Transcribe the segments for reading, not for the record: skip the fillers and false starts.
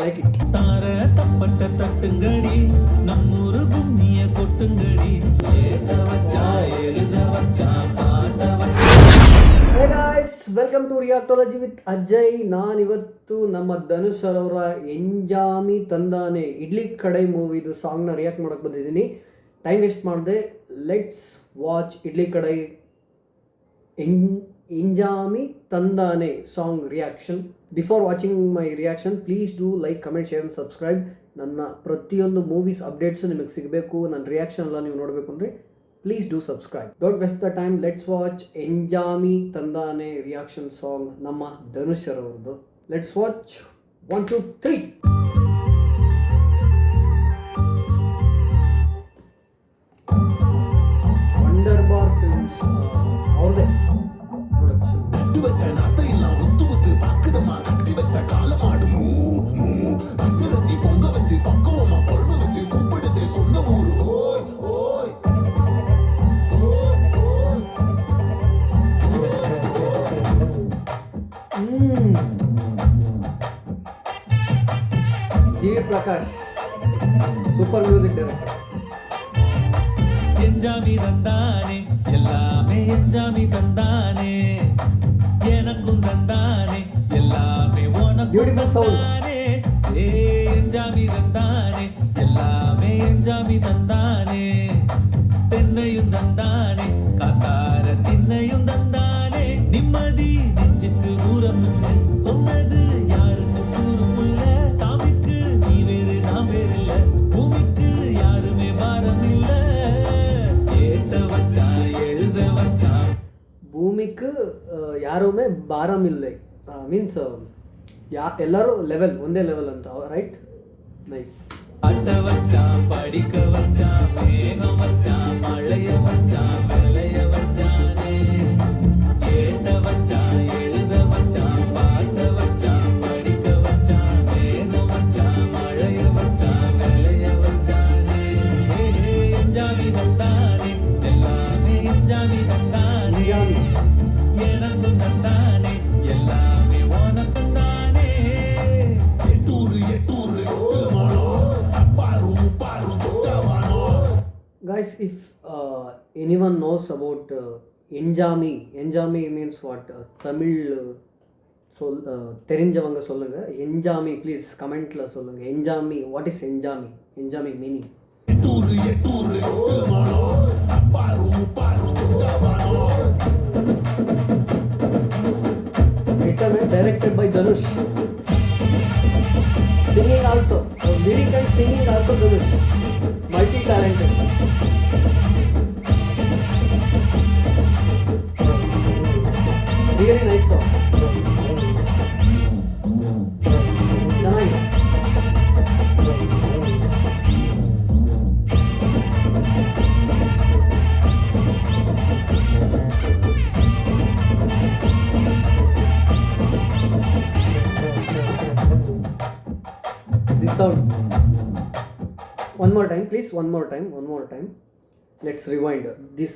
like it. தார தப்பட்ட தட்டுங்கடி நம்மூரு கும்மிய கொட்டுங்கடி ஏட வச்சா எழுத வச்சா பாட்ட வச்சா. Hey guys, welcome to Reactology with Ajay. ನಾನು ಇವತ್ತು ನಮ್ಮ ಧನುಷ್ ಸರ್ ಅವರ ಎಂಜಾಮಿ ತಂದಾನೆ ಇಡ್ಲಿ ಕಡೈ ಮೂವಿದು ಸಾಂಗ್ನ ರಿಯಾಕ್ಟ್ ಮಾಡೋಕ್ಕೆ ಬಂದಿದ್ದೀನಿ. ಟೈಮ್ ವೇಸ್ಟ್ ಮಾಡಿದೆ. Let's watch Idli Kadai Enjaami Thandhaane song reaction. Before watching my reaction please do like, comment, share and subscribe. ನನ್ನ ಪ್ರತಿಯೊಂದು ಮೂವೀಸ್ ಅಪ್ಡೇಟ್ಸು ನಿಮಗೆ ಸಿಗಬೇಕು, ನನ್ನ ರಿಯಾಕ್ಷನ್ ಎಲ್ಲ ನೀವು ನೋಡಬೇಕು ಅಂದರೆ please do subscribe. Don't waste the time. Let's watch Enjami Tandane reaction song Namma Dhanush sir avardu. Let's watch 1 2 3. Wonderbar Films avrde production. கட்டி வச்ச நாட்டை எல்லாம் ஒத்து ஒத்து பாக்குதமா, கட்டி வச்ச காலம் ஆடுமோ பச்சரிசி பொங்க வச்சு பக்குவமா பொறுமை வச்சு கூப்பிடுதே சொந்த ஊரு. ஓய் ஓய் G. Prakash, super music director. எஞ்சாமி தந்தானே எல்லாமே எஞ்சாமி தந்தானே எனக்கும் தந்தானே எல்லாமே உனக்கும் Beautiful sound. தந்தானே. ஏ எஞ்சாமி தந்தானே எல்லாமே எஞ்சாமி தந்தானே தென்னையும் தந்தானே காத்தார திண்ணையும் தந்தானே நிம்மதி நெஞ்சுக்கு தூரம் இல்லை சொன்னது யாருன்னு கூறுமுல்ல சாமிக்கு நீ வேறு நான் வேறு இல்ல பூமிக்கு யாருமே பாரம் இல்ல ஏட்ட வச்சா எழுத வச்சா ಭೂಮಿக்கு ಯಾರುமே ಭಾರಂ இல்லை ಮೀನ್ಸ್ ಎಲ್ಲರೂ ಲೆವೆಲ್ ಒಂದೇ ಲೆವೆಲ್ ಅಂತ, ರೈಟ್? ನೈಸ್. ஆட்ட வச்சா படிக்க வச்சா மேகம் வச்சா மழைய வச்சா விளைய வச்சானே ஏட்ட வச்சா எழுத வச்சா பாட்ட வச்சா படிக்க வச்சா மேகம் வச்சா மழைய வச்சா விளைய வச்சானே எஞ்சாமி தந்தானே எல்லாமே எஞ்சாமி தந்தானே ಎಂಜಾಮಿ. எனக்கும் தந்தானே எல்லாமே உனக்கும் தானே. எட்டூரு எட்டூரு எட்டுமானோ அப்பாரு முப்பாரு தொட்டவானோ. Guys, if anyone knows about Enjami, Enjami means what? Tamil தெரிஞ்சவங்க சொல்லுங்க. Enjami please கமெண்ட்ல சொல்லுங்க. Enjami, what is Enjami? Enjami meaning. எட்டூரு எட்டூரு எட்டுமானோ அப்பாரு முப்பாரு தொட்டவானோ. Written and directed by Dhanush. Singing also, lyric and singing also Dhanush. Multi-talented. Really nice song. ಚೆನ್ನಾಗಿದೆ. This sound. One more time, please. One more time. Let's rewind this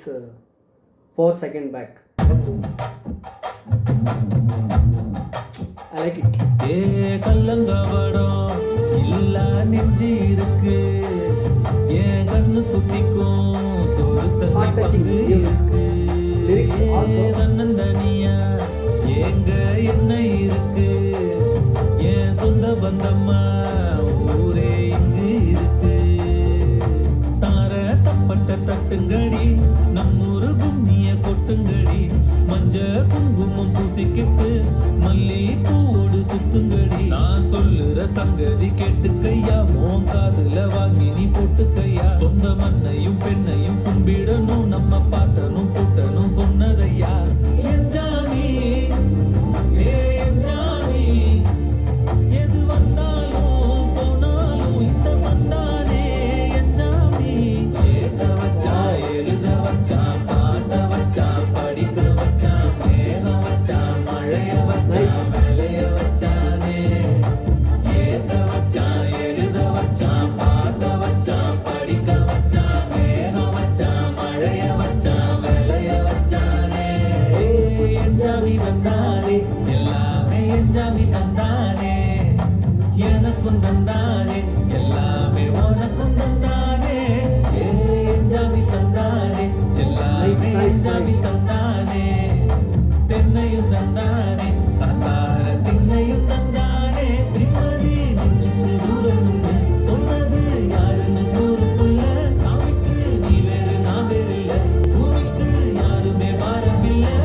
4 second back. I like it. ஏ கல்லங்கவடம் இல்ல நெஞ்சு இருக்கு என் கண்ணு குட்டிக்கும் சோறு Heart touching music. Lyrics also. தன்னந்தனியா எங்க என்ன இருக்கு என் சொந்த பந்தம்மா ஊரே இங்கு இருக்கு தார தப்பட்ட தட்டுங்கடி நம்மூரு கும்மிய கொட்டுங்கடி மஞ்ச குங்குமம் பூசிக்கிட்டு மல்லி பூவோடு சுத்துங்கடி நான் சொல்லுற சங்கதி கேட்டுக்கையா மோன் காதுல வாங்கி நீ போட்டுக்கையா சொந்த மண்ணையும் பெண்ணையும் கும்பிடணும் நம்ம பாட்டனும் புட்டனும் சொன்னதையா எஞ்சாமி ஏ எஞ்சாமி எது வந்தாலும் போனாலும் இந்த வந்தானே எஞ்சாமி ஏட்ட வச்சா எழுத வச்சா பாட்ட வச்சா படிக்க வச்சா மேகம் வச்சா மழைய வச்சா விளைய வச்சானே ஏட்ட வச்சா எழுத வச்சா பாட்ட வச்சா படிக்க வச்சா மேகம் வச்சா மழைய வச்சா விளைய வச்சானே எஞ்சாமி தந்தானே எல்லாமே எஞ்சாமி தந்தானே எனக்கும் தந்தானே எல்லாமே உனக்கும் தந்தானே எஞ்சாமி தந்தானே எல்லாமே எஞ்சாமி தந்தானே தென்னையும் தந்தானே காத்தார திண்ணையும் தந்தானே நிம்மதி நெஞ்சுக்கு தூரம் இல்லை. சொன்னது யாருன்னு ஊருக்குள்ள சாமிக்கு நீ வேறு நான் வேறு இல்ல பூமிக்கு யாருமே பாரமில்லை.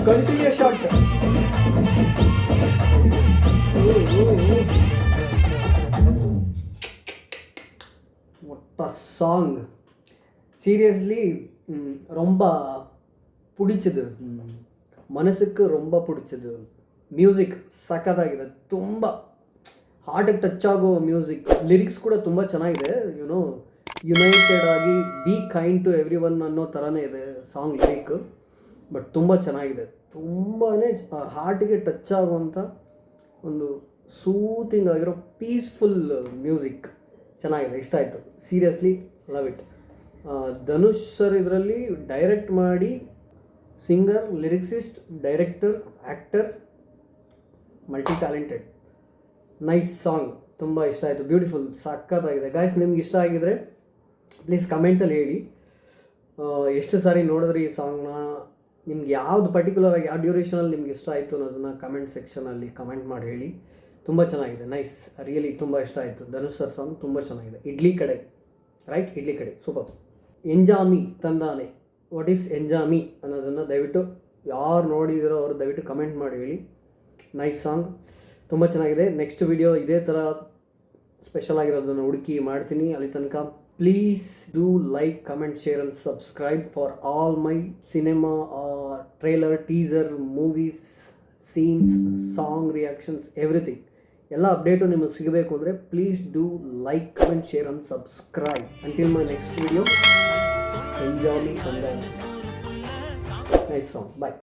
Continue shot. what a song, seriously ரொம்ப பிடிச்சது, ಮನಸ್ಸಿಗೆ ரொம்ப பிடிச்சது. ಮ್ಯೂಸಿಕ್ ಸಖತ್ತಾಗಿದೆ, ತುಂಬ ಹಾರ್ಟಿಗೆ ಟಚ್ ಆಗೋ ಮ್ಯೂಸಿಕ್. ಲಿರಿಕ್ಸ್ ಕೂಡ ತುಂಬ ಚೆನ್ನಾಗಿದೆ. ಯುನೋ ಯುನೈಟೆಡ್ ಆಗಿ be kind to every one ಅನ್ನೋ ಥರನೇ ಇದೆ ಸಾಂಗ್ ಲಿರಿಕ್. ಬಟ್ ತುಂಬ ಚೆನ್ನಾಗಿದೆ, ತುಂಬಾ ಹಾರ್ಟಿಗೆ ಟಚ್ ಆಗುವಂಥ ಒಂದು ಸೂತಿಂಗ್ ಆಗಿರೋ ಪೀಸ್ಫುಲ್ ಮ್ಯೂಸಿಕ್. ಚೆನ್ನಾಗಿದೆ, ಇಷ್ಟ ಆಯಿತು. Seriously love it. Dhanush sir ಇದರಲ್ಲಿ ಡೈರೆಕ್ಟ್ ಮಾಡಿ singer, lyricist, director, actor, multi talented. Nice song, ತುಂಬ ಇಷ್ಟ ಆಯಿತು. ಬ್ಯೂಟಿಫುಲ್, ಸಖತ್ತಾಗಿದೆ. ಗಾಯ್ಸ್, ನಿಮ್ಗೆ ಇಷ್ಟ ಆಗಿದರೆ ಪ್ಲೀಸ್ ಕಮೆಂಟಲ್ಲಿ ಹೇಳಿ ಎಷ್ಟು ಸಾರಿ ನೋಡಿದ್ರಿ ಈ ಸಾಂಗ್ನ, ನಿಮ್ಗೆ ಯಾವ್ದು ಪರ್ಟಿಕ್ಯುಲರಾಗಿ ಯಾವ ಡ್ಯೂರೇಷನಲ್ಲಿ ನಿಮ್ಗೆ ಇಷ್ಟ ಆಯಿತು ಅನ್ನೋದನ್ನು ಕಮೆಂಟ್ ಸೆಕ್ಷನಲ್ಲಿ ಕಮೆಂಟ್ ಮಾಡಿ ಹೇಳಿ. ತುಂಬ ಚೆನ್ನಾಗಿದೆ, ನೈಸ್, ರಿಯಲಿ ತುಂಬ ಇಷ್ಟ ಆಯಿತು. ಧನುಷ್ ಸರ್ ಸಾಂಗ್ ತುಂಬ ಚೆನ್ನಾಗಿದೆ. ಇಡ್ಲಿ ಕಡೆ, ರೈಟ್, ಇಡ್ಲಿ ಕಡೆ ಸೂಪರ್. ಎಂಜಾಮಿ ತಂದಾನೆ, ವಾಟ್ ಈಸ್ ಎಂಜಾಮಿ ಅನ್ನೋದನ್ನು ದಯವಿಟ್ಟು ಯಾರು ನೋಡಿದಿರೋ ಅವರು ದಯವಿಟ್ಟು ಕಮೆಂಟ್ ಮಾಡಿ ಹೇಳಿ. ನೈಸ್ ಸಾಂಗ್, ತುಂಬ ಚೆನ್ನಾಗಿದೆ. ನೆಕ್ಸ್ಟ್ ವಿಡಿಯೋ ಇದೇ ಥರ ಸ್ಪೆಷಲ್ ಆಗಿರೋದನ್ನು ಹುಡುಕಿ ಮಾಡ್ತೀನಿ. ಅಲ್ಲಿ ತನಕ please do like, comment, share and subscribe for all my cinema trailer, teaser, movies, scenes, song reactions, everything. ಎಲ್ಲ ಅಪ್ಡೇಟು ನಿಮಗೆ ಸಿಗಬೇಕು ಅಂದರೆ please do like, comment, share and subscribe. Until my next video, enjoy Thandhaane. Nice song, bye.